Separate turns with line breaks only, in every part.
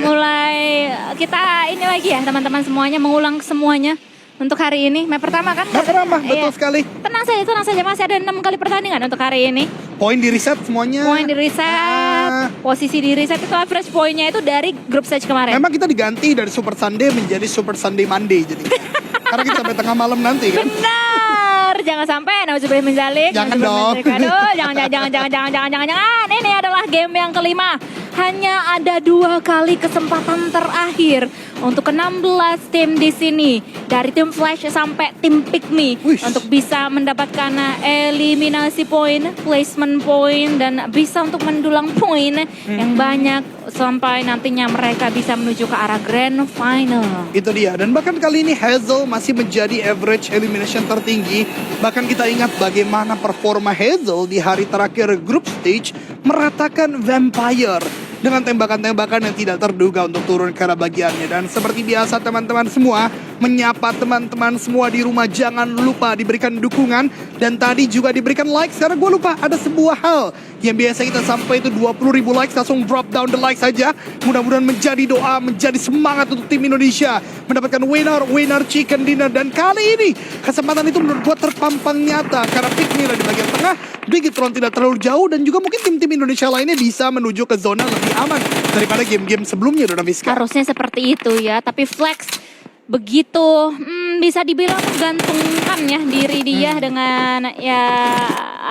mulai kita ini lagi ya teman-teman semuanya, mengulang semuanya untuk hari ini. Map pertama kan?
Map pertama, betul sekali.
Tenang saja, masih ada 6 kali pertandingan untuk hari ini.
Poin di reset semuanya.
Poin di reset, posisi di reset itu average poinnya itu dari grup stage kemarin.
Memang kita diganti dari Super Sunday menjadi Super Sunday Monday jadi. Karena kita sampai tengah malam nanti kan.
Benar, jangan sampai nauzubillah min dzalik.
Jangan dong.
Aduh, jangan. Ini adalah game yang kelima. Hanya ada 2 kali kesempatan terakhir untuk ke-16 tim di sini. Dari tim Flash sampai tim Pikmi. Untuk bisa mendapatkan eliminasi poin, placement poin, dan bisa untuk mendulang poin yang banyak sampai nantinya mereka bisa menuju ke arah Grand Final.
Itu dia. Dan bahkan kali ini Hazel masih menjadi average elimination tertinggi. Bahkan kita ingat bagaimana performa Hazel di hari terakhir group stage meratakan Vampire dengan tembakan-tembakan yang tidak terduga untuk turun ke arah bagiannya. Dan seperti biasa teman-teman semua, menyapa teman-teman semua di rumah, jangan lupa diberikan dukungan dan tadi juga diberikan like. Sekarang gue lupa ada sebuah hal yang biasa kita sampai itu 20.000 likes, langsung drop down the like saja. Mudah-mudahan menjadi doa, menjadi semangat untuk tim Indonesia mendapatkan winner chicken dinner. Dan kali ini kesempatan itu menurut gue terpampang nyata karena Pikmi ada di bagian tengah, Bigetron tidak terlalu jauh, dan juga mungkin tim-tim Indonesia lainnya bisa menuju ke zona lebih aman daripada game-game sebelumnya, Dona Fiska.
Harusnya seperti itu ya, tapi Flex begitu bisa dibilang menggantungkan ya diri dia dengan ya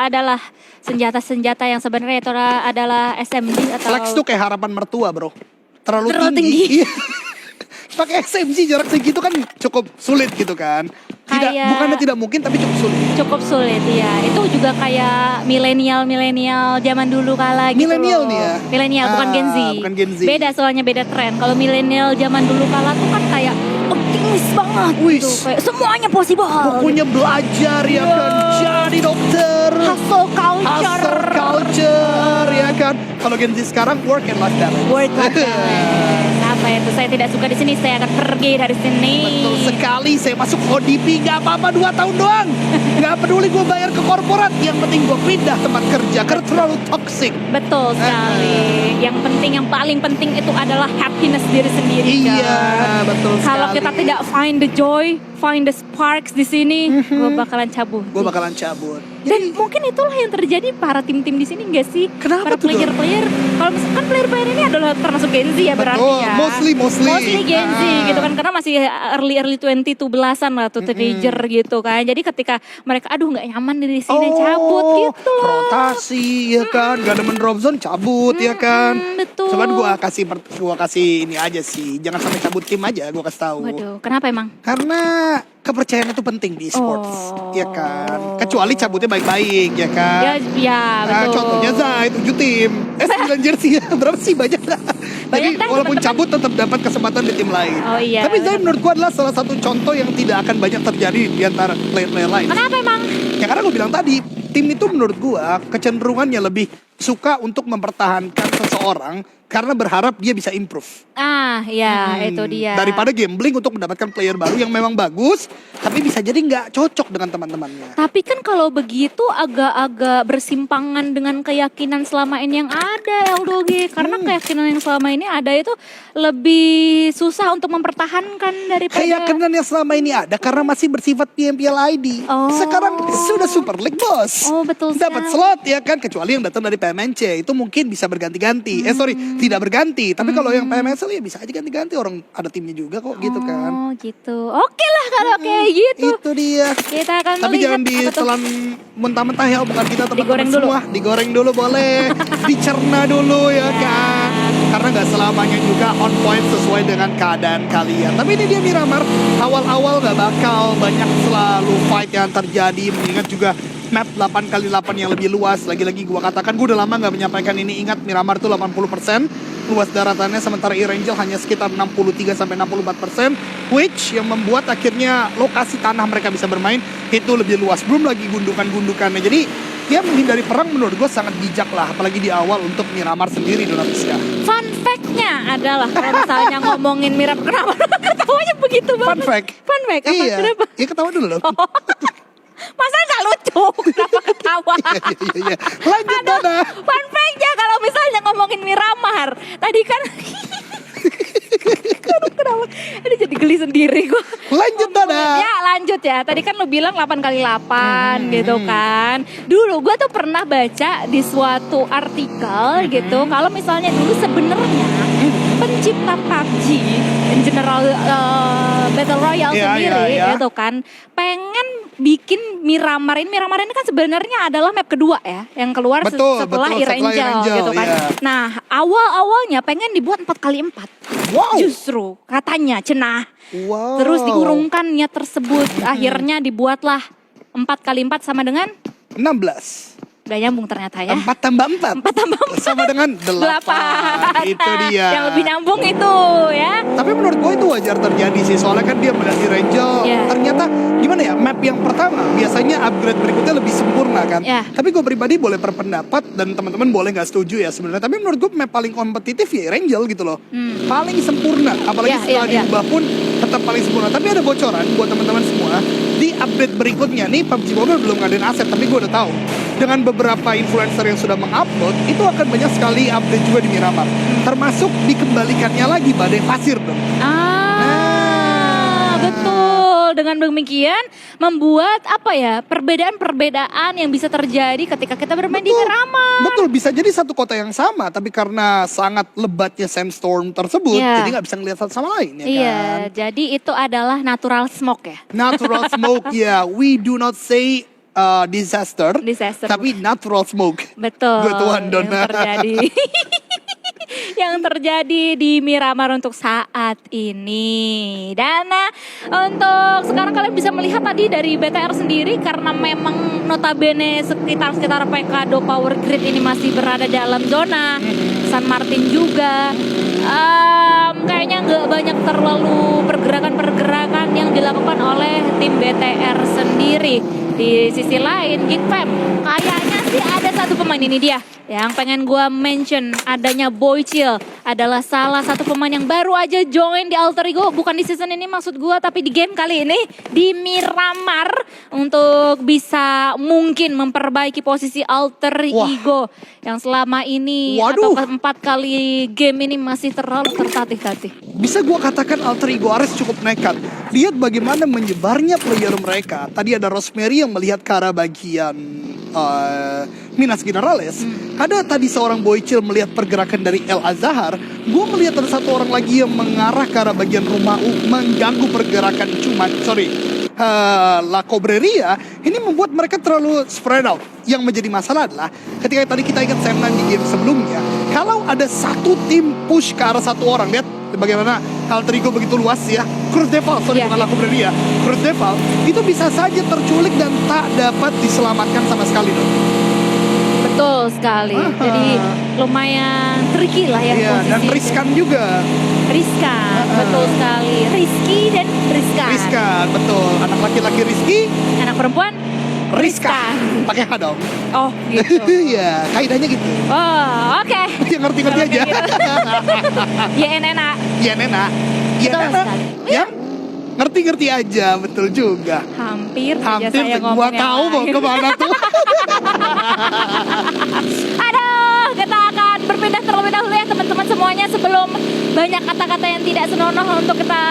adalah senjata-senjata yang sebenarnya itu adalah SMG atau
Flex tuh kayak harapan mertua bro, terlalu tinggi. Pakai SMG jarak segitu kan cukup sulit gitu kan. Bukannya tidak mungkin tapi cukup sulit.
Cukup sulit ya. Itu juga kayak milenial zaman dulu kala gitu.
Milenial nih ya.
Milenial bukan Gen Z. Beda soalnya beda tren. Kalau milenial zaman dulu kala tuh kan kayak optimis banget gitu. Kayak semuanya possible.
Pokoknya belajar ya kan, jadi dokter.
Hustle
culture ya kan. Kalau Gen Z sekarang work and life balance.
Work life balance. Apa itu? Saya tidak suka di sini. Saya akan pergi dari sini.
Betul sekali. Saya masuk ODP gak apa-apa 2 tahun doang. Gak peduli gue bayar ke korporat. Yang penting gue pindah tempat kerja karena terlalu toxic.
Betul sekali. Yang penting, yang paling penting itu adalah happiness diri sendiri.
Iya, betul sekali.
Kalau kita tidak find the joy, find the sparks di sini, gue bakalan cabut. Dan mungkin itulah yang terjadi para tim-tim di sini enggak sih?
Kenapa
para player-player. Kalau misalkan player-player ini adalah termasuk Gen Z ya berarti ya. Mostly Gen Z gitu kan, karena masih early 20 tuh belasan lah tuh teenager gitu kan. Jadi ketika mereka aduh nggak nyaman di sini cabut gitu.
Rotasi ya kan, gak ada drop zone cabut ya kan.
Betul.
Cuman gua kasih ini aja sih, jangan sampai cabut tim aja, gua kasih tahu.
Waduh, kenapa emang?
Karena kepercayaan itu penting di e-sports, ya kan. Kecuali cabutnya baik-baik, ya kan.
Ya betul.
Contohnya Zai, 7 tim. 9 jersey ya, berapa sih? Banyak dah. Jadi walaupun cabut tetap dapat kesempatan di tim lain.
Oh iya.
Tapi Zai menurut gua adalah salah satu contoh yang tidak akan banyak terjadi di antara player-player lain.
Kenapa emang?
Ya karena gue bilang tadi, tim itu menurut gua kecenderungannya lebih suka untuk mempertahankan seseorang karena berharap dia bisa improve.
Itu dia.
Daripada gambling untuk mendapatkan player baru yang memang bagus, tapi bisa jadi nggak cocok dengan teman-temannya.
Tapi kan kalau begitu agak-agak bersimpangan dengan keyakinan selama ini yang ada, LDG. Karena keyakinan yang selama ini ada itu lebih susah untuk mempertahankan daripada...
Keyakinan yang selama ini ada karena masih bersifat PMPL ID. Sekarang sudah Super League, bos.
Betul sekali.
Dapat slot ya kan, kecuali yang datang dari PMNC. Itu mungkin bisa berganti-ganti. Tidak berganti. Tapi kalau yang PMSL ya bisa aja ganti-ganti, orang ada timnya juga kok gitu kan.
Gitu. Oke lah kalau kayak gitu.
Itu dia.
Kita akan
tapi
melihat
jangan ditelan mentah-mentah ya omongan kita teman-teman semua. Digoreng dulu boleh. Dicerna dulu ya kan. Karena gak selamanya juga on point sesuai dengan keadaan kalian. Tapi ini dia Miramar. Awal-awal gak bakal banyak selalu fight yang terjadi. Mengingat juga map 8x8 yang lebih luas. Lagi-lagi gue katakan, gue udah lama gak menyampaikan ini. Ingat Miramar tuh 80% luas daratannya, sementara E-Rangel hanya sekitar 63-64%, which yang membuat akhirnya lokasi tanah mereka bisa bermain itu lebih luas. Belum lagi gundukan-gundukannya. Jadi ya menghindari perang menurut gue sangat bijak lah, apalagi di awal untuk Miramar sendiri, Dona Fiska.
Fun fact-nya adalah kalau misalnya ngomongin Miramar, kenapa ketawanya begitu banget? Fun fact apa?
Iya.
Kenapa?
Iya, ketawa dulu loh.
Masa gak lucu? Kenapa ketawa?
Iya. Lanjut, Dona.
Fun fact-nya kalau misalnya ngomongin Miramar, tadi kan geli sendiri gue.
Lanjut Dada.
Ya lanjut ya. Tadi kan lu bilang 8x8 gitu kan. Dulu gue tuh pernah baca di suatu artikel gitu. Kalau misalnya dulu sebenarnya pencipta PUBG in general Battle Royale sendiri gitu kan pengen bikin Miramar ini kan sebenarnya adalah map kedua ya yang keluar setelah Erangel gitu kan. Nah awalnya pengen dibuat 4x4.
Wow.
Justru katanya cenah.
Wow.
Terus diurungkannya tersebut akhirnya dibuatlah 4x4 sama dengan
16.
Gak nyambung ternyata ya.
4 tambah 4.
4 tambah 4
sama dengan 8. Itu dia.
Yang lebih nyambung itu ya.
Tapi menurut gue itu wajar terjadi sih. Soalnya kan dia menang Erangel. Ternyata gimana ya, map yang pertama biasanya upgrade berikutnya lebih sempurna kan. Tapi gue pribadi boleh berpendapat dan teman-teman boleh gak setuju ya sebenarnya. Tapi menurut gue map paling kompetitif ya Erangel gitu loh. Paling sempurna. Apalagi setelah diubah pun tetap paling sempurna. Tapi ada bocoran buat teman-teman semua. Di update berikutnya nih PUBG Mobile belum ngadain aset, tapi gue udah tahu. Dengan beberapa influencer yang sudah mengupload, itu akan banyak sekali update juga di Miramar. Termasuk dikembalikannya lagi badai pasir dong.
Betul. Dengan demikian membuat apa ya perbedaan-perbedaan yang bisa terjadi ketika kita bermain di Miramar.
Betul, bisa jadi satu kota yang sama, tapi karena sangat lebatnya sandstorm tersebut, jadi nggak bisa ngelihat satu sama lain ya kan.
Jadi itu adalah natural smoke ya.
Natural smoke ya, we do not say disaster, tapi natural smoke.
Betul.
Yang
terjadi. Yang terjadi di Miramar untuk saat ini. Dan untuk sekarang kalian bisa melihat tadi dari BTR sendiri karena memang notabene sekitar Pekado Power Grid ini masih berada dalam zona. San Martin juga kayaknya nggak banyak terlalu pergerakan yang dilakukan oleh tim BTR sendiri. Di sisi lain Geek Fam kayaknya sih ada satu pemain, ini dia yang pengen gue mention, adanya Boychill adalah salah satu pemain yang baru aja join di Alter Ego, bukan di season ini maksud gue, tapi di game kali ini di Miramar untuk bisa mungkin memperbaiki posisi Alter Ego yang selama ini atau 4 kali game ini masih terlalu tertatih-tatih.
Bisa gue katakan Alter Ego Ares cukup nekat. Lihat bagaimana menyebarnya player mereka. Tadi ada Rosemary yang melihat ke arah bagian Minas Generales. Ada tadi seorang Boychill melihat pergerakan dari El Azahar. Gue melihat ada satu orang lagi yang mengarah ke arah bagian rumah mengganggu pergerakan La Cobreria. Ini membuat mereka terlalu spread out. Yang menjadi masalah adalah ketika tadi kita ingat Semnan di game sebelumnya, kalau ada satu tim push ke arah satu orang, lihat bagaimana Alter Ego begitu luas ya. Cruz Devil, bukan La Cobreria. Cruz Devil itu bisa saja terculik dan tak dapat diselamatkan sama sekali dong.
Betul sekali. Jadi lumayan tricky lah ya posisi.
Dan riskan juga.
Riskan, betul sekali. Rizky dan riskan.
Riskan, betul. Anak laki-laki Rizky,
anak perempuan riskan.
Pakai H dong.
Oh gitu.
Iya, kaidahnya gitu.
Oh oke.
Ya ngerti-ngerti aja.
YNNA.
YNNA. Yang ngerti-ngerti aja, betul juga.
Hampir saya
gua tahu mau kemana tuh.
Aduh, kita akan berpindah terlebih dahulu ya teman-teman semuanya sebelum banyak kata-kata yang tidak senonoh untuk kita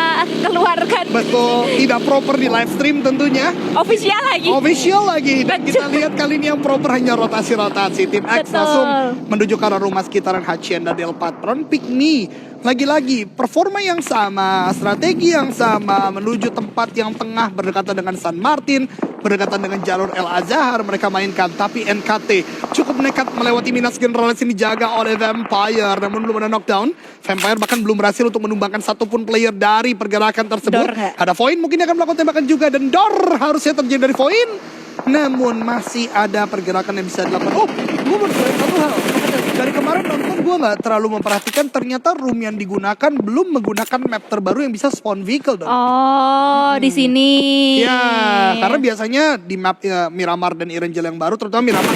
keluarkan.
Betul, tidak proper di live stream tentunya. Official lagi. Dan kita lihat kali ini yang proper hanya rotasi-rotasi. Tim X langsung menuju ke arah rumah sekitaran Hacienda del Patron. Pick me. Lagi-lagi performa yang sama, strategi yang sama, menuju tempat yang tengah berdekatan dengan San Martin, berdekatan dengan jalur El Azahar mereka mainkan. Tapi NKT cukup nekat melewati Minas Generales ini dijaga oleh Vampire, namun belum ada knockdown. Vampire bahkan belum berhasil untuk menumbangkan satupun player dari pergerakan tersebut. Ada Void mungkin akan melakukan tembakan juga, dan Dor harusnya terjadi dari Void, namun masih ada pergerakan yang bisa dilakukan. Oh, gue bertanya satu hal. Dari kemarin nonton gue nggak terlalu memperhatikan, ternyata room yang digunakan belum menggunakan map terbaru yang bisa spawn vehicle dong.
Oh, di sini.
Ya, karena biasanya di map Miramar dan Erangel yang baru, terutama Miramar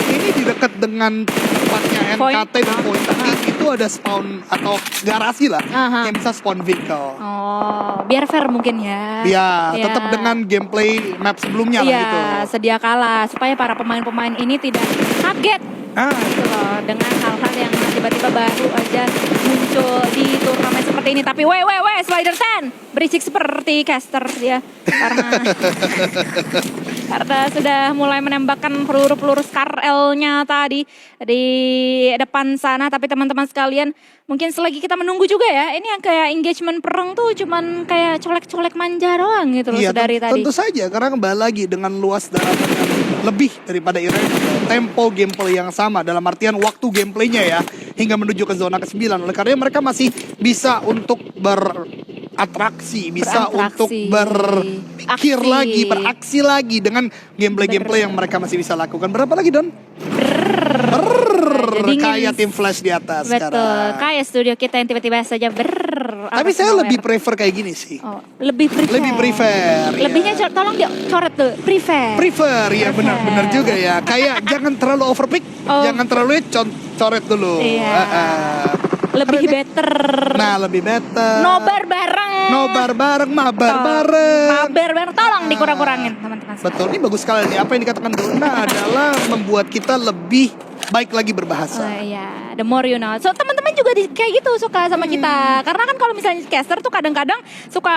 ini di dekat dengan tempatnya NKT dan Point tadi itu ada spawn atau garasi lah yang bisa spawn vehicle.
Oh, biar fair mungkin ya.
Ya, tetap dengan gameplay map sebelumnya lah gitu.
Sedia kala supaya para pemain-pemain ini tidak kaget. Gitu loh, dengan hal-hal yang tiba-tiba baru aja muncul di turnamen seperti seperti ini. Tapi Spider Ten berisik seperti caster dia. Karena sudah mulai menembakkan peluru-peluru Skarl-nya tadi di depan sana. Tapi teman-teman sekalian, mungkin selagi kita menunggu juga ya. Ini yang kayak engagement perang tuh cuman kayak colek-colek manja doang gitu loh,
Iya,
dari tadi.
tentu saja karena kembali lagi dengan luas daratan yang lebih daripada Irene, tempo gameplay yang sama dalam artian waktu gameplaynya ya hingga menuju ke zona ke-9. Oleh karena mereka masih bisa untuk beratraksi, bisa untuk berpikir lagi, beraksi lagi dengan gameplay yang mereka masih bisa lakukan. Berapa lagi, Don? Kayak tim Flash di atas.
Betul,
sekarang.
kayak studio kita yang tiba-tiba saja
Tapi saya lebih prefer kayak gini sih.
Oh, lebih prefer. Lebihnya tolong dicoret tuh,
Prefer, ya benar-benar juga ya. Kayak jangan terlalu overpick, jangan terlalu coret dulu.
Iya. Lebih better.
Nah, lebih better.
Nobar bareng,
mabar bareng.
Tolong dikurang-kurangin teman-teman.
Betul, ini bagus sekali nih. Apa yang dikatakan Dona adalah membuat kita lebih baik lagi berbahasa.
Iya, the more you know. So teman-teman juga kayak gitu suka sama kita. Karena kan kalau misalnya caster tuh kadang-kadang suka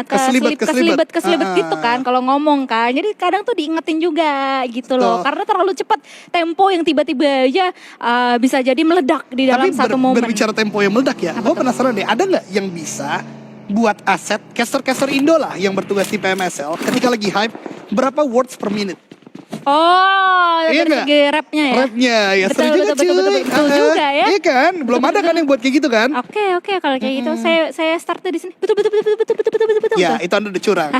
keselibet gitu kan kalau ngomong kan. Jadi kadang tuh diingetin juga gitu loh. Karena terlalu cepat tempo yang tiba-tiba aja bisa jadi meledak di dalam satu momen.
Berbicara tempo yang meledak ya, gue penasaran deh, ada nggak yang bisa buat aset caster-caster Indo lah yang bertugas di PMSL ketika lagi hype berapa words per minute?
Dari segi rapnya ya?
Rapnya ya,
betul juga ya.
Iya kan, belum ada kan yang buat kayak gitu kan?
Oke, kalau kayak gitu saya start di sini. Betul.
Ya, itu Anda udah curang.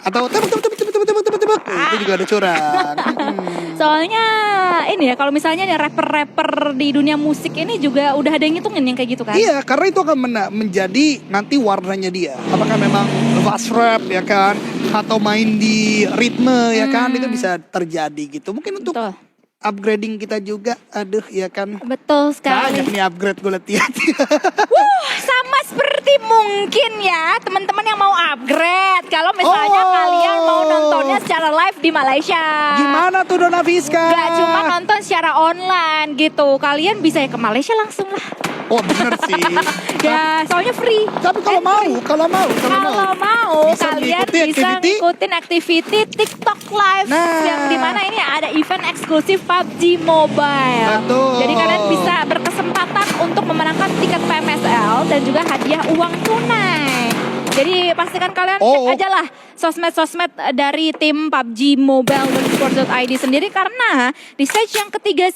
Atau tebak, itu juga ada curang.
Soalnya ini ya, kalau misalnya nih rapper-rapper di dunia musik ini juga udah ada yang ngitungin yang kayak gitu kan?
Iya, karena itu akan menjadi nanti warnanya dia. Apakah memang fast rap ya kan, atau main di ritme ya kan, itu bisa terjadi gitu. Mungkin untuk upgrading kita juga, aduh ya kan.
Betul sekali.
Banyak nih upgrade gue lihat.
Sama seperti mungkin ya teman-teman yang mau upgrade. Kalau misalnya kalian mau nontonnya secara live di Malaysia.
Gimana tuh Dona Fiska?
Gak cuma nonton secara online gitu. Kalian bisa ke Malaysia langsung lah.
Oh bener sih.
Ya soalnya free.
Tapi kalau mau
kalian bisa ngikutin aktiviti TikTok Live yang dimana ini ada event eksklusif PUBG Mobile.
Betul.
Jadi kalian bisa berkesempatan untuk memenangkan tiket PMSL dan juga hadiah uang tunai. Jadi pastikan kalian cek aja lah sosmed-sosmed dari tim PUBG Mobile dan Sport.id sendiri. Karena di stage yang ketiga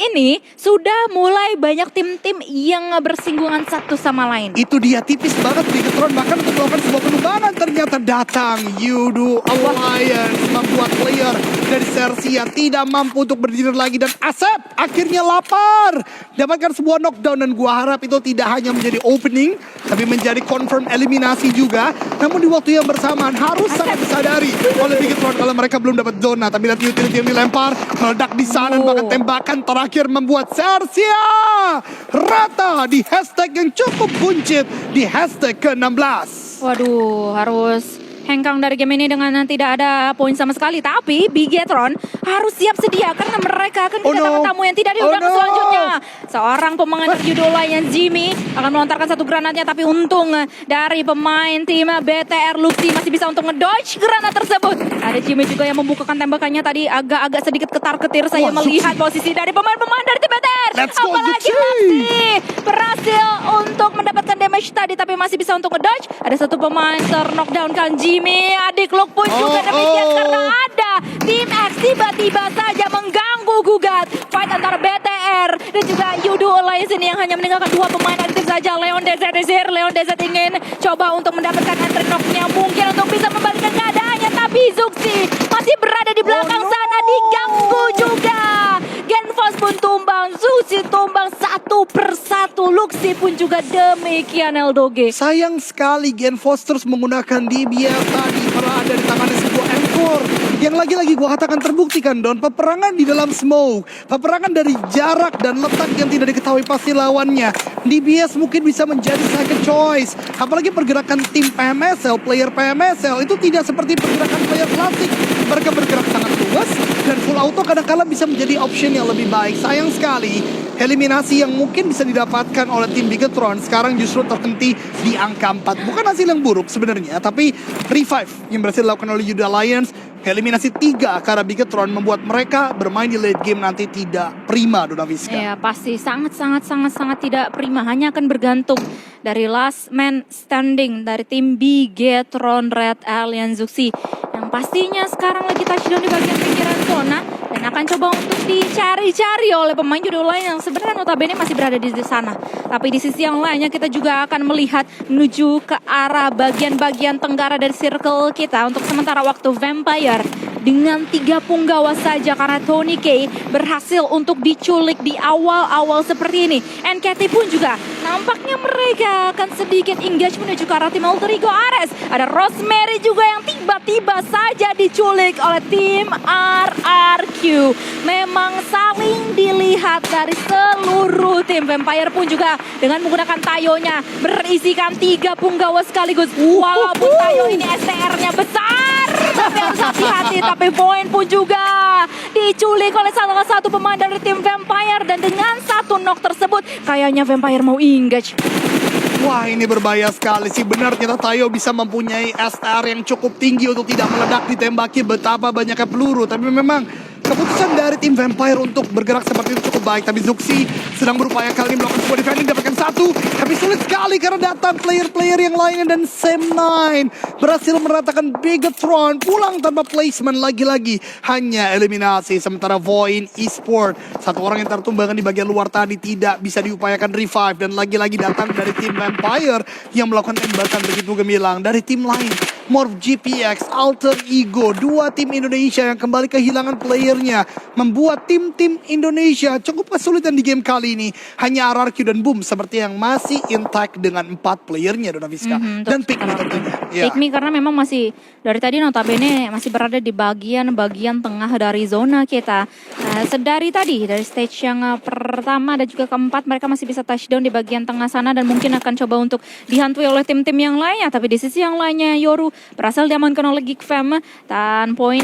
ini sudah mulai banyak tim-tim yang bersinggungan satu sama lain.
Itu dia, tipis banget Bigetron. Bahkan untuk melakukan sebuah penubahan ternyata datang Yudu Alliance, membuat player dari Sersia tidak mampu untuk berdiri lagi. Dan Asep akhirnya lapar, dapatkan sebuah knockdown. Dan gua harap itu tidak hanya menjadi opening, tapi menjadi confirm eliminasi juga. Namun di waktu yang bersamaan harus sangat disadari oleh Bigetron kalau mereka belum dapat zona. Tapi lihat utility yang dilempar, meledak di sana. Bahkan tembakan terakhir membuat Sersia rata di hashtag yang cukup buncit, di hashtag ke-16.
Waduh, harus hengkang dari game ini dengan tidak ada poin sama sekali. Tapi Bigetron harus siap sedia karena mereka akan kedatangan tamu yang tidak diundang selanjutnya. Seorang pemain berjudul yang Jimmy akan melontarkan satu granatnya, tapi untung dari pemain tim BTR Luxi masih bisa untuk ngedodge granat tersebut. Ada Jimmy juga yang membukakan tembakannya tadi agak sedikit ketar-ketir. Saya melihat posisi dari pemain-pemain dari tim BTR. Apalagi Luxi berhasil untuk mendapatkan damage tadi, tapi masih bisa untuk ngedodge. Ada satu pemain knockdown kan Jimmy, adik Luke pun juga demikian karena ada tim X tiba-tiba saja mengganggu gugat fight antara BTR dan juga Yudu Alliance ini yang hanya meninggalkan dua pemain aktif saja. Leon DZ ingin coba untuk mendapatkan entry knock-nya mungkin untuk bisa membalikan keadaannya, tapi Zuxi masih berada di belakang sana, diganggu juga. Genfos pun tumbang, Zuxi tumbang satu persatu, Luxi pun juga demikian Eldoge.
Sayang sekali Genfos terus menggunakan Dibia tadi berada di tangannya sebuah M4 yang lagi-lagi gua katakan terbuktikan Don. Peperangan di dalam smoke, peperangan dari jarak dan letak yang tidak diketahui pasti lawannya. DBS mungkin bisa menjadi second choice. Apalagi pergerakan tim PMSL, player PMSL itu tidak seperti pergerakan player klasik. Mereka bergerak sangat luas dan full auto kadang-kala bisa menjadi option yang lebih baik. Sayang sekali, eliminasi yang mungkin bisa didapatkan oleh tim Bigetron sekarang justru terhenti di angka 4. Bukan hasil yang buruk sebenarnya, tapi revive yang berhasil dilakukan oleh Youth Alliance. Eliminasi 3 karena Bigetron membuat mereka bermain di late game nanti tidak prima, Dona Viska.
Ya pasti sangat tidak prima. Hanya akan bergantung dari last man standing dari tim Bigetron Red Alien Zuxi. Yang pastinya sekarang lagi touchdown di bagian pinggiran zona. Dan akan coba untuk dicari-cari oleh pemain judul lain yang sebenarnya notabene masih berada di sana. Tapi di sisi yang lainnya kita juga akan melihat menuju ke arah bagian-bagian tenggara dari circle kita. Untuk sementara waktu Vampire dengan 3 punggawa saja karena Tony K berhasil untuk diculik di awal-awal seperti ini. NKT pun juga nampaknya mereka akan sedikit engage menuju ke arah tim Alter Ego Ares. Ada Rosemary juga yang tiba-tiba saja diculik oleh tim RRQ. Memang saling dilihat dari seluruh tim. Vampire pun juga dengan menggunakan tayonya berisikan 3 punggawa sekaligus. Walaupun tayo ini STR-nya besar, tapi harus hati-hati. Tapi poin pun juga diculik oleh salah satu pemain dari tim Vampire. Dan dengan 1 knock tersebut kayaknya Vampire mau engage.
Wah, ini berbahaya sekali sih. Benar kita Tayo bisa mempunyai SR yang cukup tinggi untuk tidak meledak ditembaki betapa banyaknya peluru. Tapi memang keputusan dari tim Vampire untuk bergerak seperti itu cukup baik. Tapi Zuxi sedang berupaya kali ini melakukan sebuah defending, dapatkan 1. Tapi sulit sekali karena datang player-player yang lainnya. Dan Sam9 berhasil meratakan Bigetron pulang tanpa placement lagi-lagi. Hanya eliminasi. Sementara Void Esport, 1 orang yang tertumbangkan di bagian luar tadi tidak bisa diupayakan revive. Dan lagi-lagi datang dari tim Vampire yang melakukan tembakan begitu gemilang. Dari tim lain, Morph GPX, Alter Ego, 2 tim Indonesia yang kembali kehilangan playernya, membuat tim-tim Indonesia cukup kesulitan di game kali ini. Hanya RRQ dan Boom seperti yang masih intact dengan 4 playernya, Dona Viska. Dan Pikmi tentunya.
Pikmi karena memang masih dari tadi notabene masih berada di bagian tengah dari zona kita. Nah, dari tadi dari stage yang pertama dan juga keempat mereka masih bisa touchdown di bagian tengah sana dan mungkin akan coba untuk dihantui oleh tim-tim yang lainnya. Tapi di sisi yang lainnya Yoru berhasil diamankan oleh Geek Fam dan poin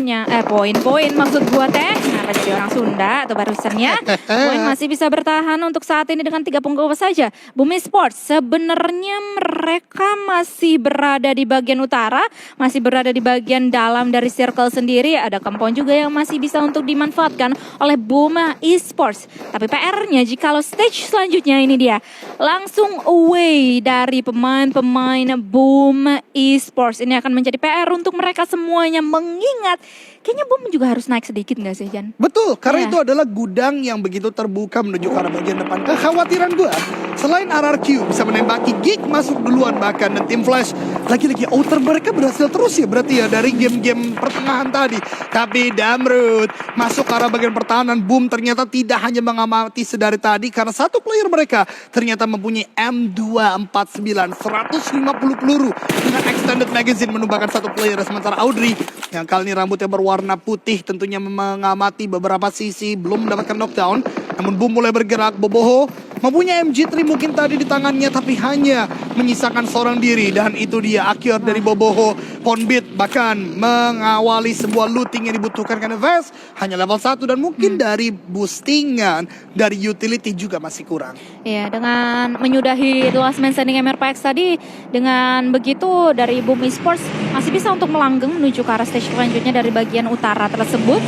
maksud gua teh kenapa jadi orang Sunda atau barusannya poin masih bisa bertahan untuk saat ini dengan 3 punggawa saja. Bumi Sports sebenarnya mereka masih berada di bagian utara, masih berada di bagian dalam dari circle sendiri. Ada compound juga yang masih bisa untuk dimanfaatkan oleh Buma Esports. Tapi PR-nya jikalau stage selanjutnya ini dia langsung away dari pemain-pemain Boom Esports. Ini akan menjadi PR untuk mereka semuanya, mengingat kayaknya Boom juga harus naik sedikit nggak sih, Jan?
Betul, karena
Ya.
itu adalah gudang yang begitu terbuka menuju ke arah bagian depan. Kekhawatiran gue, selain RRQ bisa menembaki, Geek masuk duluan bahkan, dan tim Flash lagi-lagi outer mereka berhasil terus ya berarti ya dari game-game pertengahan tadi. Tapi Damrut masuk ke arah bagian pertahanan. Boom ternyata tidak hanya mengamati sedari tadi karena 1 player mereka ternyata mempunyai M249 150 peluru dengan extended magazine menumbangkan 1 player. Sementara Audrey yang kali ini rambutnya berwarna putih tentunya mengamati beberapa sisi belum mendapatkan knockdown. Namun Boom mulai bergerak. Boboho mempunyai MG3 mungkin tadi di tangannya tapi hanya menyisakan seorang diri. Dan itu dia akhir dari Boboho. Ponbit bahkan mengawali sebuah looting yang dibutuhkan karena Vest hanya level 1 dan mungkin dari boostingan dari utility juga masih kurang.
Ya, dengan menyudahi The Last Man Standing MRPX tadi, dengan begitu dari Boom Esports masih bisa untuk melanggeng menuju ke arah stage selanjutnya dari bagian utara tersebut.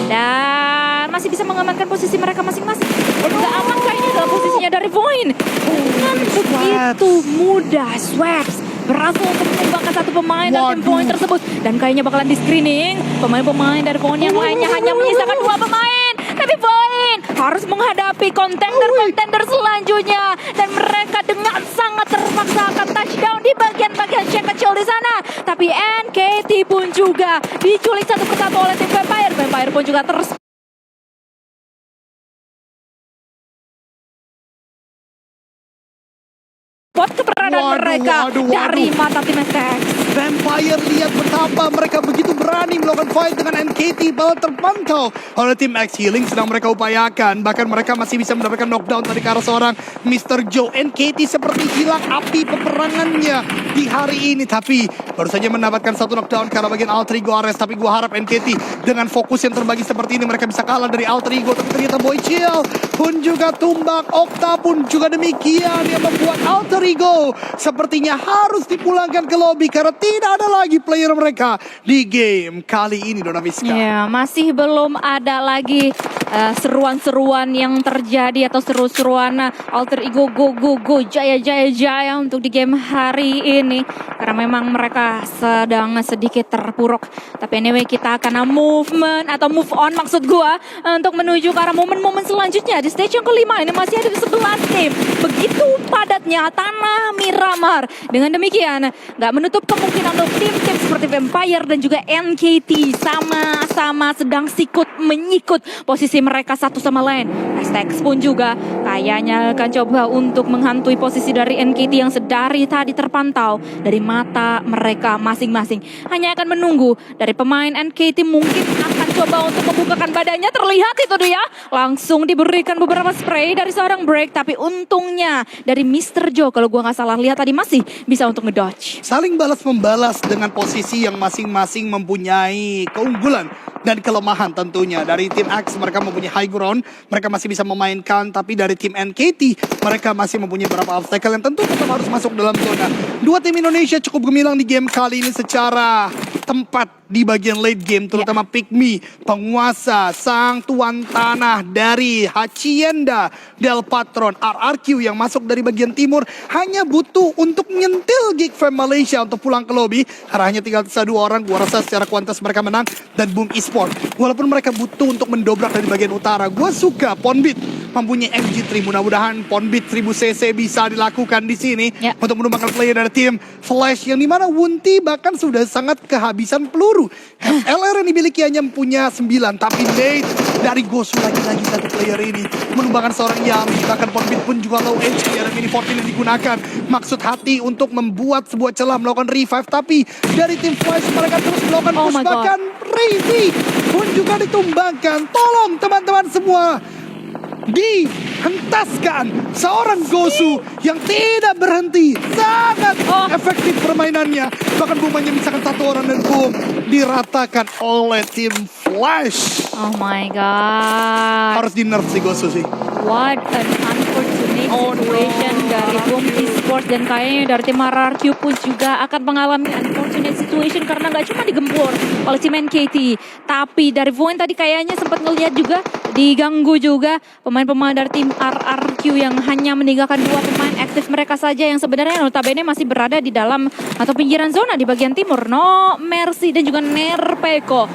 Dan masih bisa mengamankan posisi mereka masing-masing. Gak aman kayaknya dalam posisinya dari Void. Dengan begitu mudah Swaps berhasil untuk menumbangkan 1 pemain dari tim Void tersebut. Dan kayaknya bakalan di screening pemain-pemain dari Void yang lainnya, hanya menyisakan 2 pemain. Tapi Void harus menghadapi kontender selanjutnya. Dan mereka dengan sangat terpaksa akan touchdown di bagian-bagian yang kecil di sana. Tapi NKT pun juga diculik satu persatu oleh tim Vampire. Vampire pun juga keberadaan mereka dari mata tim STX.
Vampire lihat betapa mereka begitu berani melakukan fight dengan NKT. Bala terpantau oleh tim X. Healing sedang mereka upayakan. Bahkan mereka masih bisa mendapatkan knockdown dari ke arah seorang Mr. Joe. NKT seperti hilang api peperangannya di hari ini. Tapi baru saja mendapatkan satu knockdown karena bagian Alter Ego Ares. Tapi gue harap NKT dengan fokus yang terbagi seperti ini mereka bisa kalah dari Alter Ego. Tapi ternyata Boy Chill pun juga tumbang. Okta pun juga demikian yang membuat Alter Ego sepertinya harus dipulangkan ke lobby karena tidak ada lagi player mereka di game kali ini, Dona Viska.
Ya, masih belum ada lagi seruan-seruan yang terjadi atau seru-seruan Alter Ego go jaya untuk di game hari ini karena memang mereka sedang sedikit terpuruk. Tapi anyway kita akan move on maksud gua untuk menuju ke arah momen-momen selanjutnya di stage yang kelima. Ini masih ada di 11 tim. Begitu padatnya tanah Miramar. Dengan demikian gak menutup kemungkinan untuk tim-tim seperti Vampire dan juga NKT sama-sama sedang sikut menyikut posisi mereka satu sama lain. STX pun juga kayaknya akan coba untuk menghantui posisi dari NKT yang sedari tadi terpantau dari mata mereka masing-masing. Hanya akan menunggu dari pemain NKT mungkin akan coba untuk membukakan badannya. Terlihat itu dia langsung diberikan beberapa spray dari seorang break. Tapi untungnya dari Mr. Joe kalau gua nggak salah lihat tadi masih bisa untuk ngedodge.
Saling balas-membalas dengan posisi yang masing-masing mempunyai keunggulan dan kelemahan tentunya. Dari tim X mereka mempunyai high ground, mereka masih bisa memainkan. Tapi dari tim NKT mereka masih mempunyai beberapa obstacle yang tentu tetap harus masuk dalam zona. Dua tim Indonesia cukup gemilang di game kali ini secara tempat di bagian late game, terutama Pikmi, penguasa sang tuan tanah dari Hacienda Del Patron RRQ yang masuk dari bagian timur hanya butuh untuk nyentil Geek Fam Malaysia untuk pulang ke lobby karena hanya tinggal sisa 2 orang. Gua rasa secara kuantitas mereka menang dan Boom Esport walaupun mereka butuh untuk mendobrak dari bagian utara. Gua suka Ponbit mempunyai MG3, mudah-mudahan Ponbit 1000cc bisa dilakukan di sini untuk menumbangkan player dari tim Flash yang dimana Wunti bahkan sudah sangat kehabisan peluru. LR yang dimiliki hanya punya 9, tapi Nate dari Gosu lagi-lagi satu player ini menumbangkan seorang yang bahkan Ponbit pun juga low HP. Ada mini 14 yang digunakan maksud hati untuk membuat sebuah celah melakukan revive, tapi dari tim Flash mereka terus melakukan push. Bahkan Crazy pun juga ditumbangkan. Tolong teman-teman semua, dihentaskan seorang Gosu yang tidak berhenti. Sangat efektif permainannya. Bahkan Boom hanya misalkan 1 orang dan Boom diratakan oleh tim Flash.
Oh my god.
Harus di nerf si Gosu sih.
What an unfortunate situation dari Boom Esports dan kayaknya dari tim RRQ pun juga akan mengalami unfortunate situation karena nggak cuma digempur oleh tim NKT, tapi dari Voin tadi kayaknya sempat ngelihat juga diganggu juga pemain-pemain dari tim RRQ yang hanya meninggalkan 2 pemain aktif mereka saja yang sebenarnya notabene masih berada di dalam atau pinggiran zona di bagian timur. No Mercy dan juga Nerpeko.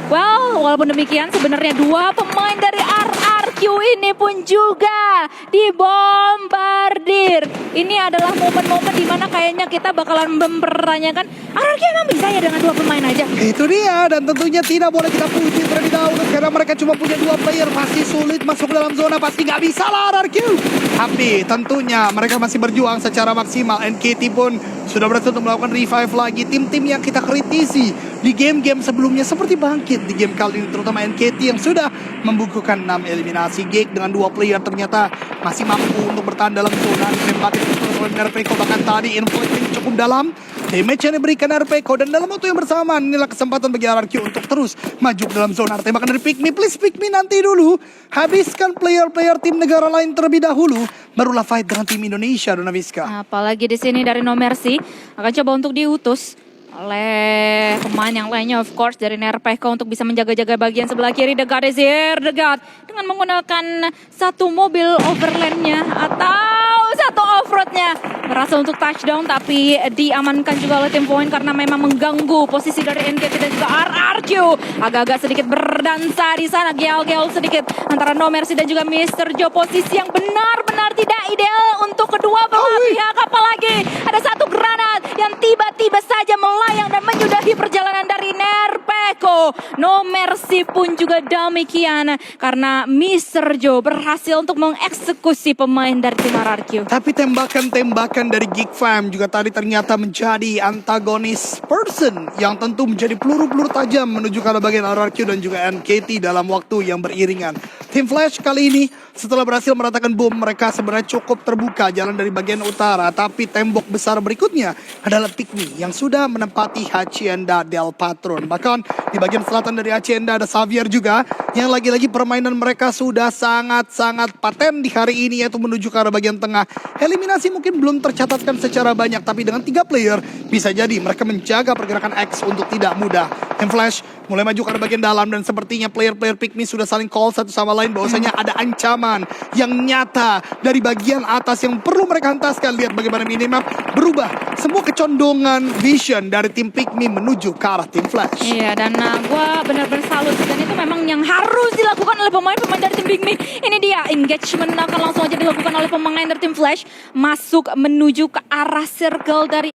Well, walaupun demikian sebenarnya 2 pemain dari RRQ ini pun juga dibombardir. Ini adalah momen-momen dimana kayaknya kita bakalan mempertanyakan RRQ emang bisa ya dengan 2 pemain aja?
Itu dia, dan tentunya tidak boleh kita puji terlebih dahulu karena mereka cuma punya 2 player. Pasti sulit masuk dalam zona, pasti nggak bisa lah RRQ. Tapi tentunya mereka masih berjuang secara maksimal. NKT pun sudah berhasil untuk melakukan revive lagi. Tim-tim yang kita kritisi di game-game sebelumnya seperti bangkit di game kali ini, terutama NKT yang sudah membukukan 6 eliminasi. Geek dengan 2 player ternyata masih mampu untuk bertahan dalam zona. Ditembakin terus oleh Nerpeko, bahkan tadi inflicting cukup dalam. Damage yang diberikan Nerpeko dan dalam waktu yang bersamaan inilah kesempatan bagi RRQ untuk terus maju ke dalam zona. Tembakan dari Pikmi, please Pikmi nanti dulu. Habiskan player-player tim negara lain terlebih dahulu, barulah fight dengan tim Indonesia, Dona Viska.
Apalagi di sini dari No Mercy akan coba untuk diutus oleh pemain yang lainnya, of course dari Nerpeko untuk bisa menjaga-jaga bagian sebelah kiri. The God is here, The God dengan menggunakan 1 mobil overlandnya atau 1 offroadnya berhasil untuk touchdown, tapi diamankan juga oleh tim Point karena memang mengganggu posisi dari NKT dan juga RRQ. Agak-agak sedikit berdansa di sana, geol-geol sedikit antara No Mercy dan juga Mr. Joe. Posisi yang benar-benar tidak ideal untuk kedua belah pihak. Apalagi ada 1 granat yang tiba-tiba saja melayang dan menyudahi perjalanan dari Nerpeko. No Mercy pun juga demikian. Karena Mr. Joe berhasil untuk mengeksekusi pemain dari tim RRQ.
Tapi tembakan-tembakan dari Geek Fam juga tadi ternyata menjadi antagonis person yang tentu menjadi peluru-peluru tajam menuju ke arah bagian RRQ dan juga NKT dalam waktu yang beriringan. Tim Flash kali ini setelah berhasil meratakan bom, mereka sebenarnya cukup terbuka jalan dari bagian utara. Tapi tembok besar berikutnya adalah Pikmi yang sudah menempati Hacienda del Patron. Bahkan di bagian selatan dari Hacienda ada Xavier juga yang lagi-lagi permainan mereka sudah sangat-sangat paten di hari ini, yaitu menuju ke arah bagian tengah. Eliminasi mungkin belum tercatatkan secara banyak, tapi dengan 3 player bisa jadi mereka menjaga pergerakan X untuk tidak mudah. Tim Flash mulai maju ke arah bagian dalam dan sepertinya player-player Pikmi sudah saling call satu sama lain bahwasanya ada ancaman yang nyata dari bagian atas yang perlu mereka hentaskan. Lihat bagaimana minimap berubah. Semua kecondongan vision dari tim Pikmi menuju ke arah tim Flash.
Iya, dan gue benar-benar salut. Dan itu memang yang harus dilakukan oleh pemain-pemain dari tim Pikmi. Ini dia, engagement akan langsung aja dilakukan oleh pemain dari tim Flash. Masuk menuju ke arah circle dari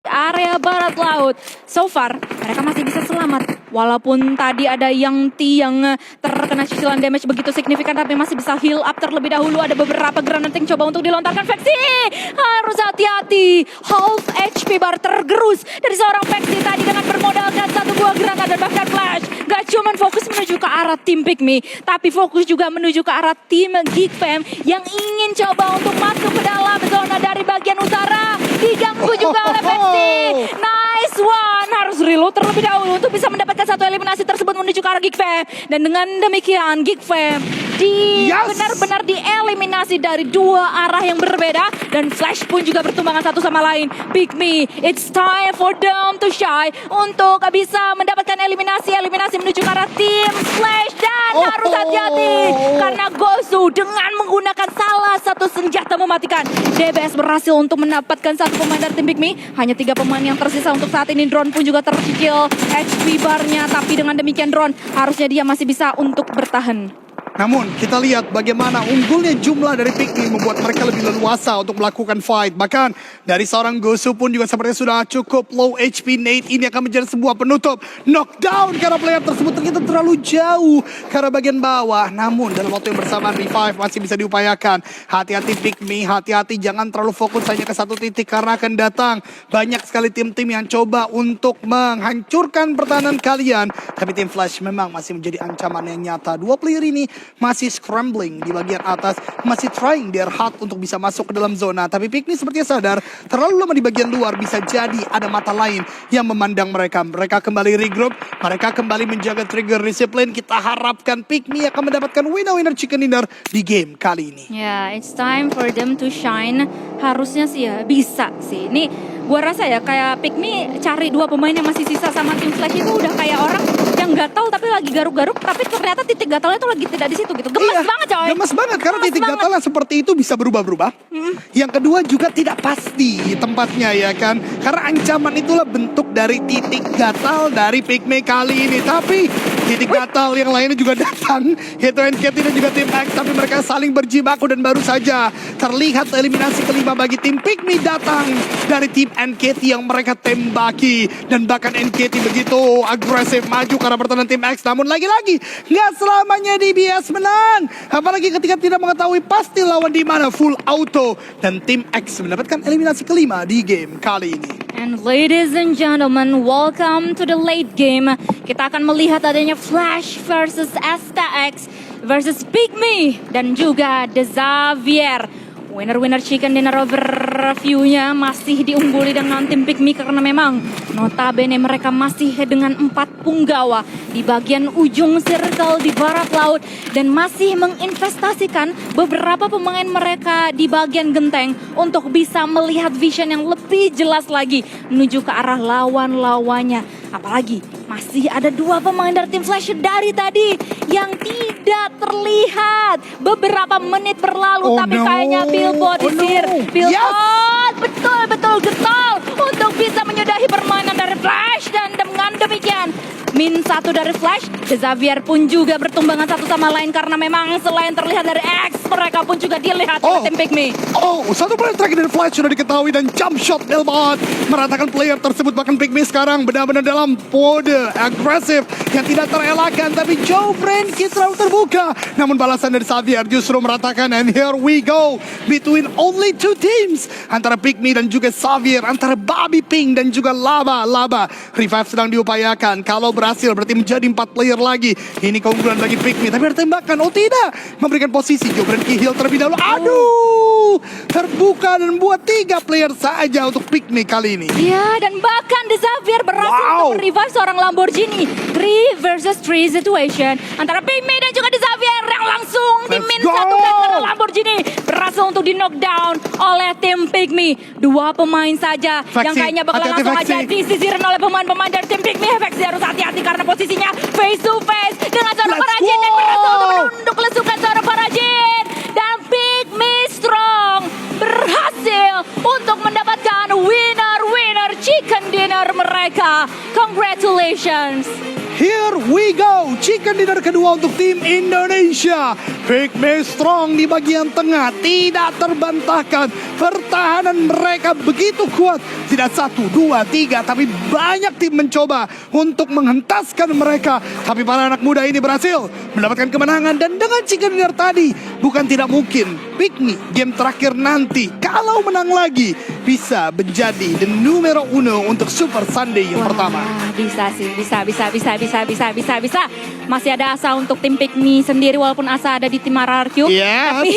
area barat laut. So far, mereka masih bisa selamat. Walaupun tadi ada Yang yang terkena cicilan damage begitu signifikan, tapi masih bisa heal up terlebih dahulu. Ada beberapa granat yang coba untuk dilontarkan. Veksi harus hati-hati. Half HP bar tergerus dari seorang Veksi tadi dengan bermodalkan satu buah granat. Dan bahkan Flash gak cuma fokus menuju ke arah tim Pikmi, tapi fokus juga menuju ke arah tim Geek Fam yang ingin coba untuk masuk ke dalam zona dari bagian utara. Diganggu juga oleh Veksi. Nice one. Harus reload terlebih dahulu untuk bisa mendapatkan satu eliminasi tersebut menuju ke arah Geek Fam. Dan dengan demikian Geek Fam benar-benar dieliminasi dari dua arah yang berbeda. Dan Flash pun juga bertumbangan satu sama lain. Pikmi, it's time for them to shine untuk bisa mendapatkan eliminasi menuju ke arah tim Flash. Dan harus hati-hati karena Gosu dengan menggunakan salah satu senjata mematikan. DBS berhasil untuk mendapatkan satu pemain dari tim Pikmi. Hanya 3 pemain yang tersisa untuk saat ini. Drone pun juga tercicil HP barnya, tapi dengan demikian Drone harusnya dia masih bisa untuk bertahan.
Namun kita lihat bagaimana unggulnya jumlah dari Pikmi membuat mereka lebih leluasa untuk melakukan fight. Bahkan dari seorang Gosu pun juga sepertinya sudah cukup low HP. Nate ini akan menjadi sebuah penutup. Knockdown karena player tersebut ternyata terlalu jauh ke arah bagian bawah. Namun dalam waktu yang bersamaan revive masih bisa diupayakan. Hati-hati Pikmi, hati-hati jangan terlalu fokus hanya ke satu titik karena akan datang banyak sekali tim-tim yang coba untuk menghancurkan pertahanan kalian. Tapi tim Flash memang masih menjadi ancaman yang nyata. 2 player ini masih scrambling di bagian atas, masih trying their hard untuk bisa masuk ke dalam zona. Tapi Pikmi sepertinya sadar terlalu lama di bagian luar bisa jadi ada mata lain yang memandang mereka. Mereka kembali regroup, mereka kembali menjaga trigger disiplin. Kita harapkan Pikmi akan mendapatkan winner chicken dinner di game kali ini.
Ya, it's time for them to shine. Harusnya sih ya bisa sih. Ini gua rasa ya kayak Pikmi cari 2 pemain yang masih sisa sama tim Flash itu udah kayak orang yang gatal tapi lagi garuk-garuk, tapi ternyata titik gatalnya tuh lagi tidak di situ gitu. Gemes banget coy.
Gemes banget karena
Gemes
titik
banget.
gatal yang seperti itu bisa berubah-berubah. Yang kedua juga tidak pasti tempatnya ya kan. Karena ancaman itulah bentuk dari titik gatal dari Pikmi kali ini. Tapi titik gatal yang lainnya juga datang, yaitu NKT dan juga tim X. Tapi mereka saling berjibaku dan baru saja terlihat eliminasi kelima bagi tim Pikmi datang dari tim NKT yang mereka tembaki. Dan bahkan NKT begitu agresif maju karena pertahanan tim X. Namun lagi-lagi nggak selamanya DBS menang. Apalagi ketika tidak mengetahui pasti lawan di mana, full auto. Dan tim X mendapatkan eliminasi kelima di game kali ini.
And ladies and gentlemen, welcome to the late game. Kita akan melihat adanya Flash versus STX versus Pikmi dan juga The Xavier. Winner chicken dinner overview-nya masih diungguli dengan tim Pikmi karena memang notabene mereka masih dengan 4 punggawa di bagian ujung circle di barat laut dan masih menginvestasikan beberapa pemain mereka di bagian genteng untuk bisa melihat vision yang lebih jelas lagi menuju ke arah lawan-lawannya. Apalagi masih ada 2 pemain dari tim Flash dari tadi yang tidak terlihat beberapa menit berlalu, tapi kayaknya Billboard is here. Billboard betul-betul getol untuk bisa menyudahi permainan dari Flash, dan dengan demikian min 1 dari Flash. The Xavier pun juga bertumbangan satu sama lain karena memang selain terlihat dari X, mereka pun juga dilihat oleh tim Pikmi.
Oh, satu player terakhir dari Flash sudah diketahui dan jump shot Delbot meratakan player tersebut. Bahkan Pikmi sekarang benar-benar dalam mode agresif yang tidak terelakkan. Tapi Joe Brand terlalu terbuka. Namun balasan dari Xavier justru meratakan. And here we go between only two teams. Antara Pikmi dan juga Xavier. Antara Bobby Pink dan juga Laba. Revive sedang diupayakan. Kalau berhasil berarti menjadi 4 player lagi. Ini keunggulan bagi Pikmi. Tapi ada tembakan. Oh tidak. Memberikan posisi. Joe Brand heal terlebih dahulu. Aduh. Terbuka dan buat 3 player saja untuk Pikmi kali ini.
Ya, dan bahkan The Xavier berhasil untuk revive seorang Lamborghini. 3 versus 3 situation antara Pikmi dan juga The Xavier yang langsung di min 1 karena Lamborghini berhasil untuk di knockdown oleh tim Pikmi. 2 pemain saja yang kayaknya bakal langsung aja disisirin oleh pemain-pemain dari tim Pikmi. Veksi harus hati-hati karena posisinya face to face dengan seorang Farajin dan berhasil untuk menunduk lesukan seorang Farajin. Dan Pikmi Strong berhasil untuk mendapatkan winner chicken dinner mereka. Congratulations.
Here we go, chicken dinner kedua untuk tim Indonesia. Pikmi Strong di bagian tengah tidak terbantahkan. Pertahanan mereka begitu kuat. Tidak 1, 2, 3, tapi banyak tim mencoba untuk menghentaskan mereka. Tapi para anak muda ini berhasil mendapatkan kemenangan. Dan dengan chicken dinner tadi, bukan tidak mungkin Pikmi game terakhir nanti kalau menang lagi bisa menjadi the numero uno untuk Super Sunday yang pertama.
Bisa sih, bisa. Masih ada asa untuk tim Pikmi sendiri walaupun asa ada di tim RRQ. Tapi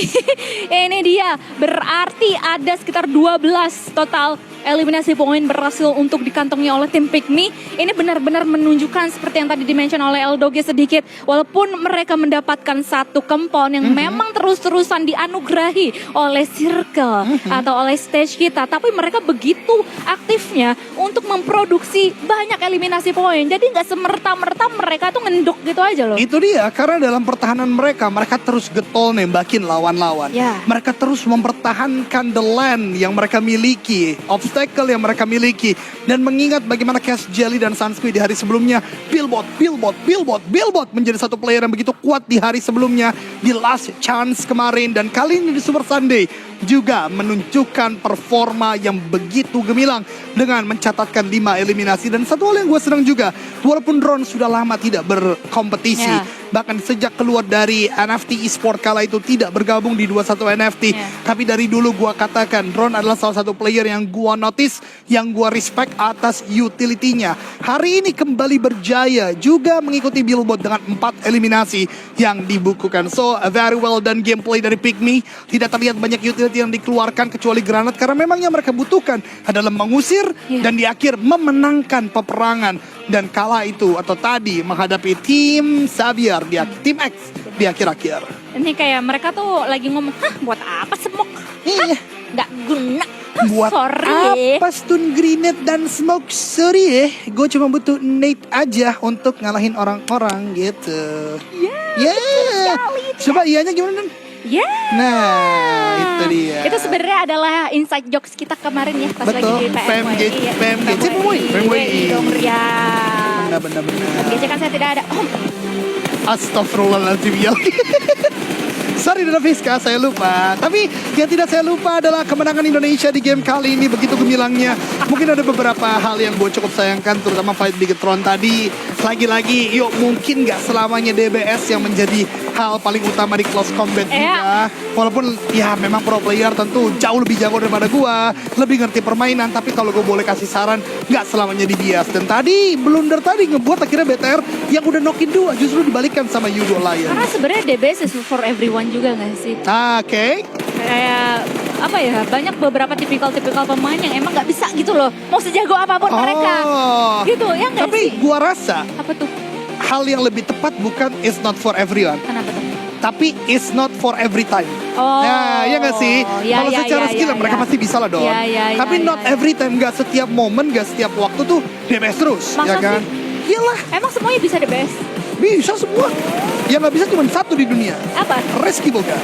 ini dia berarti ada sekitar 12 total eliminasi poin berhasil untuk dikantongi oleh tim Pikmi. Ini benar-benar menunjukkan seperti yang tadi dimention oleh Eldoge sedikit. Walaupun mereka mendapatkan satu kempon yang memang terus-terusan dianugerahi oleh circle atau oleh stage kita. Tapi mereka begitu aktifnya untuk memproduksi banyak eliminasi poin. Jadi nggak semerta-merta mereka tuh ngenduk gitu aja loh.
Itu dia, karena dalam pertahanan mereka terus getol nembakin lawan-lawan. Mereka terus mempertahankan the land yang mereka miliki, obstacle yang mereka miliki. Dan mengingat bagaimana Cash Jelly dan Sunsquid di hari sebelumnya, Billbot menjadi satu player yang begitu kuat di hari sebelumnya, di last chance kemarin. Dan kali ini di Super Sunday juga menunjukkan performa yang begitu gemilang dengan mencatatkan 5 eliminasi. Dan satu hal yang gue senang juga, walaupun Ron sudah lama tidak berkompetisi, bahkan sejak keluar dari NFT eSport kala itu tidak bergabung di 21 NFT, tapi dari dulu gue katakan Ron adalah salah satu player yang gue notice, yang gue respect atas utility-nya. Hari ini kembali berjaya juga mengikuti Billboard dengan 4 eliminasi yang dibukukan. So very well done gameplay dari Pikmi. Tidak terlihat banyak utility yang dikeluarkan kecuali granat, karena memang yang mereka butuhkan adalah mengusir dan di akhir memenangkan peperangan. Dan kala itu atau tadi menghadapi tim Xavier, tim X di akhir-akhir.
Ini kayak mereka tuh lagi ngomong, hah buat apa smoke? Nggak guna.
Buat apa stun grenade dan smoke? Sorry gue cuma butuh nade aja untuk ngalahin orang-orang gitu. Coba ianya gimana Dun? Nah, itu dia.
Itu sebenarnya adalah inside jokes kita kemarin ya pas lagi di
PMGC. Benar.
PMGC kan saya tidak ada.
Astagfirullahaladzim ya. Sorry Dona Fiska, saya lupa. Tapi yang tidak saya lupa adalah kemenangan Indonesia di game kali ini begitu gemilangnya. Mungkin ada beberapa hal yang gue cukup sayangkan, terutama fight Bigetron tadi. Lagi-lagi, yuk mungkin gak selamanya DBS yang menjadi hal paling utama di close combat juga. Walaupun ya memang pro player tentu jauh lebih jago daripada gue, lebih ngerti permainan. Tapi kalau gue boleh kasih saran, gak selamanya dibias. Dan tadi, blunder tadi ngebuat akhirnya BTR yang udah knockin 2 justru dibalikan sama Yudo Lion.
Karena sebenarnya DBS is for everyone juga gak sih?
Oke.
Kayak apa ya, banyak beberapa tipikal pemain yang emang gak bisa gitu loh, mau sejago apapun mereka gitu ya gak sih?
Tapi gua rasa
apa tuh?
Hal yang lebih tepat bukan is not for everyone.
Kenapa tuh?
Tapi is not for every time. Nah, ya gak sih? Kalau secara skill mereka pasti bisa lah dong. Tapi not every time, gak setiap momen, gak setiap waktu tuh DBS terus.
Masa
ya kan?
Sih?
Iyalah.
Emang semuanya bisa DBS?
Bisa semua. Yang gak bisa cuma satu di dunia.
Apa?
Reski Boga.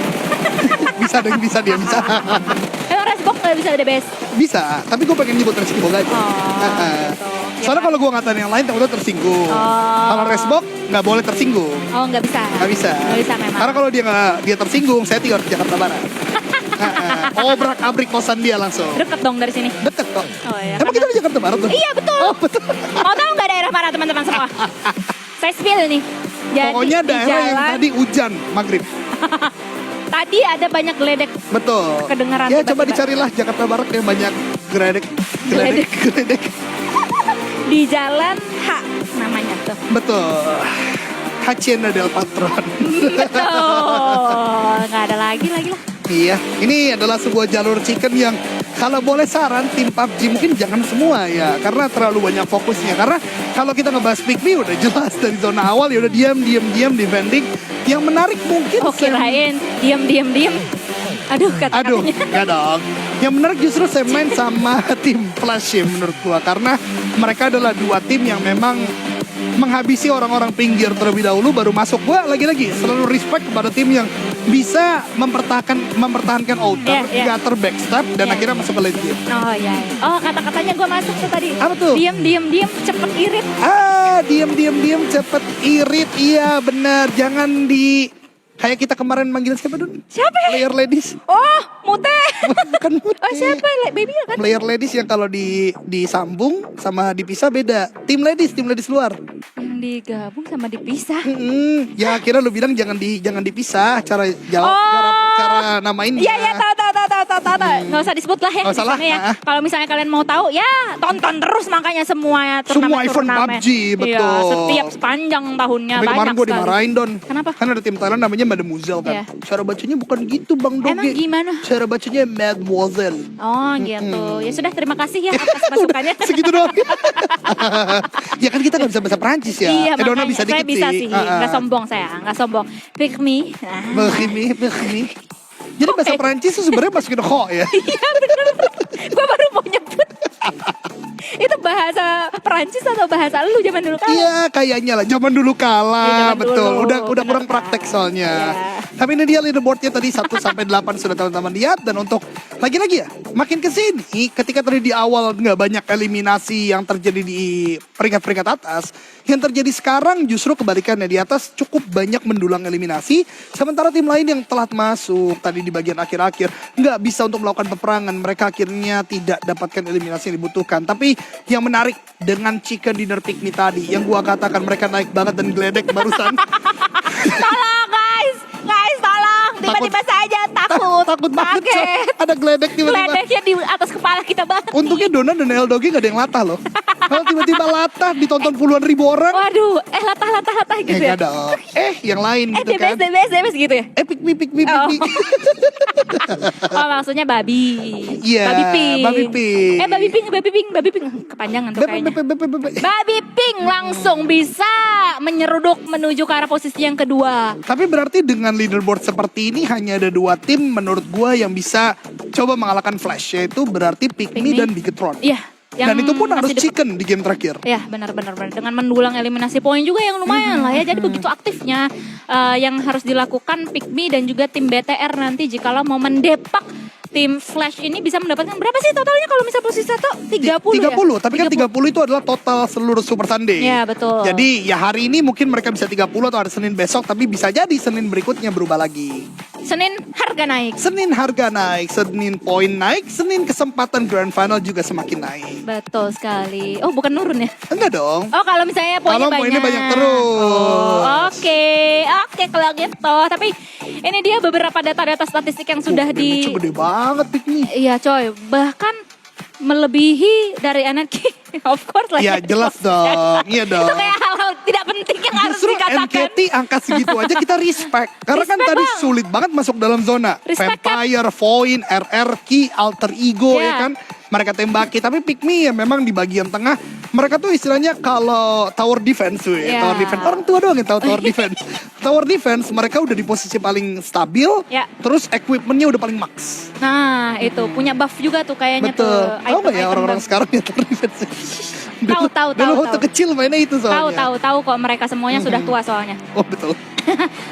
Bisa dia bisa.
Emang Resbok gak bisa DBS?
Bisa, tapi gue pengen nyebut Reski Boga aja.
Gitu.
Soalnya kalau gue ngatain yang lain, udah tersinggung.
Oh.
Kalau Resbok nggak boleh tersinggung.
Oh, nggak bisa.
Nggak bisa.
Nggak bisa memang.
Karena kalau dia tersinggung, saya tinggal di Jakarta Barat. Obrak abrik kosan dia langsung.
Deket dong dari sini.
Deket kok.
Oh iya.
Emang kita di Jakarta Barat tuh?
Iya betul.
Oh betul.
Mau tahu nggak daerah mana teman-teman semua? Saya spill nih. Jadi,
Pokoknya
di
daerah yang
jalan,
tadi hujan maghrib.
tadi ada banyak geledek.
Betul.
Kedengeran
Ya
tiba-tiba.
coba dicarilah Jakarta Barat yang banyak geledek.
Di jalan H namanya tuh.
Betul. Hacienda del Patron.
Betul. Nggak ada lagi lah.
Iya, ini adalah sebuah jalur chicken yang kalau boleh saran tim PUBG mungkin jangan semua ya, karena terlalu banyak fokusnya. Karena kalau kita ngebahas Pick Me udah jelas dari zona awal ya udah diam defending. Yang menarik mungkin
Oh kirain diam. Aduh
Aduh,
kata-katanya.
enggak dong. Yang menarik justru saya main sama tim Flash ya menurut gua, karena mereka adalah dua tim yang memang menghabisi orang-orang pinggir terlebih dahulu baru masuk. Gua lagi-lagi selalu respect kepada tim yang bisa mempertahankan outer,
Iya.
nggak terbackstab dan
Iya.
akhirnya masuk ke late game.
Oh iya. Oh kata-katanya gue masuk tuh tadi.
Apa tuh?
Diam, cepet irit.
Diam cepet irit. Iya benar, jangan di kayak kita kemarin manggil siapa dulu?
Siapa ya?
Player ladies.
Oh mute.
Bukan mute.
Oh siapa? Baby kan?
Player ladies yang kalau disambung sama dipisah beda. Tim ladies luar.
Yang digabung sama dipisah.
Ya akhirnya lu bilang jangan dipisah. Cara jawab, cara namain.
Iya tahu. Nggak usah disebut lah ya.
Nggak usah
di
lah.
sana ya. Kalau misalnya kalian mau tahu ya tonton terus makanya semua
Semua event PUBG, betul.
Iya, setiap sepanjang tahunnya
Tapi kemarin
banyak
gue
sekali.
dimarahin Don.
Kenapa?
Kan ada tim Thailand namanya Mademoiselle kan.
Iya.
Cara bacanya bukan gitu Bang Doge.
Emang gimana?
Cara bacanya Mademoiselle.
Oh gitu. Ya sudah terima kasih ya atas masukannya.
Segitu doang. Ya kan kita gak bisa bahasa Perancis ya.
Iya
Dona
makanya
bisa
saya
dikit
bisa sih. Nggak sombong saya, nggak sombong. Pick me.
Begini. Jadi bahasa
Oke.
Perancis itu sebenarnya masukin ho ya.
Iya bener. Gue baru mau nyebut. Itu bahasa Perancis atau bahasa lu zaman dulu kan?
Iya kayaknya lah zaman dulu
Iya,
kalah,
zaman
betul.
dulu.
Udah
Bener
kurang
kan?
praktek soalnya.
Iya.
Tapi ini dia leaderboardnya tadi 1 sampai 8 sudah teman-teman lihat. Dan untuk lagi-lagi ya, makin kesini ketika tadi di awal nggak banyak eliminasi yang terjadi di peringkat-peringkat atas, yang terjadi sekarang justru kebalikannya, di atas cukup banyak mendulang eliminasi. Sementara tim lain yang telat masuk tadi di bagian akhir-akhir nggak bisa untuk melakukan peperangan, mereka akhirnya tidak dapatkan eliminasi yang dibutuhkan. Tapi yang menarik dengan chicken dinner pick me tadi, yang gua katakan mereka naik banget dan geledek barusan.
Tolong guys tolong. Tiba-tiba saja takut.
Takut banget Cok.
Kaget.
Ada geledek tiba-tiba.
Geledeknya di atas kepala kita banget.
Untungnya Dona dan El Dogi gak ada yang latah loh. Kalau tiba-tiba latah ditonton puluhan ribu orang.
Waduh, latah gitu ya.
Enggak dong. Yang lain gitu kan.
DBS gitu ya.
Pick me.
Oh. Oh maksudnya babi.
Iya, babi pink.
Babi pink. Kepanjangan tuh kayaknya.
Bebe.
Babi pink langsung bisa menyeruduk menuju ke arah posisi yang kedua.
Tapi berarti dengan leaderboard seperti ini hanya ada 2 tim menurut gua yang bisa coba mengalahkan Flash, yaitu berarti Pick Me dan Bigetron.
Iya.
Dan itu pun harus
masih deket.
chicken di game terakhir.
Ya benar. Dengan mendulang eliminasi poin juga yang lumayan lah ya. Jadi begitu aktifnya yang harus dilakukan Pick Me dan juga tim BTR nanti jikalau mau mendepak tim Flash ini bisa mendapatkan berapa sih totalnya kalau misal posisi 1? 30 ya?
30, tapi kan 30 itu adalah total seluruh Super Sunday.
Iya, betul.
Jadi ya hari ini mungkin mereka bisa 30 atau hari Senin besok, tapi bisa jadi Senin berikutnya berubah lagi.
Senin harga naik.
Senin harga naik, Senin poin naik, Senin kesempatan Grand Final juga semakin naik.
Betul sekali. Oh bukan nurun ya?
Enggak dong.
Oh kalau misalnya poinnya
Kalau
banyak.
poinnya banyak terus.
Oh, Oke kalau gitu. Tapi ini dia beberapa data-data statistik yang sudah
Damage-nya gede banget Pick Me.
Iya coy, bahkan melebihi dari Anarchy. Of course lah.
Ya jelas dong, iya dong.
Itu kayak hal-hal tidak penting yang harus
Justru
dikatakan.
NKT angka segitu aja kita respect. Karena kan
Respect,
tadi
Bang.
sulit banget masuk dalam zona.
Respect, kan?
Vampire, Void, RRQ, Alter Ego
Ya.
ya kan. Mereka tembaki, tapi Pick Me ya memang di bagian tengah. Mereka tuh istilahnya kalau tower defense tuh ya.
Ya.
Tower defense, orang tua doang yang tahu tower defense. Tower defense mereka udah di posisi paling stabil.
Ya.
Terus equipmentnya udah paling max.
Nah itu punya buff juga tuh kayaknya
Betul.
tuh.
Tahu nggak ya
item-item
orang-orang
buff.
sekarang ya tower defense?
Tahu.
Dulu waktu kecil mainnya itu soalnya.
Tahu kok mereka semuanya sudah tua soalnya.
Oh betul.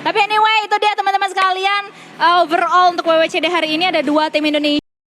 Tapi anyway itu dia teman-teman sekalian. Overall untuk WWCD hari ini ada 2 tim Indonesia.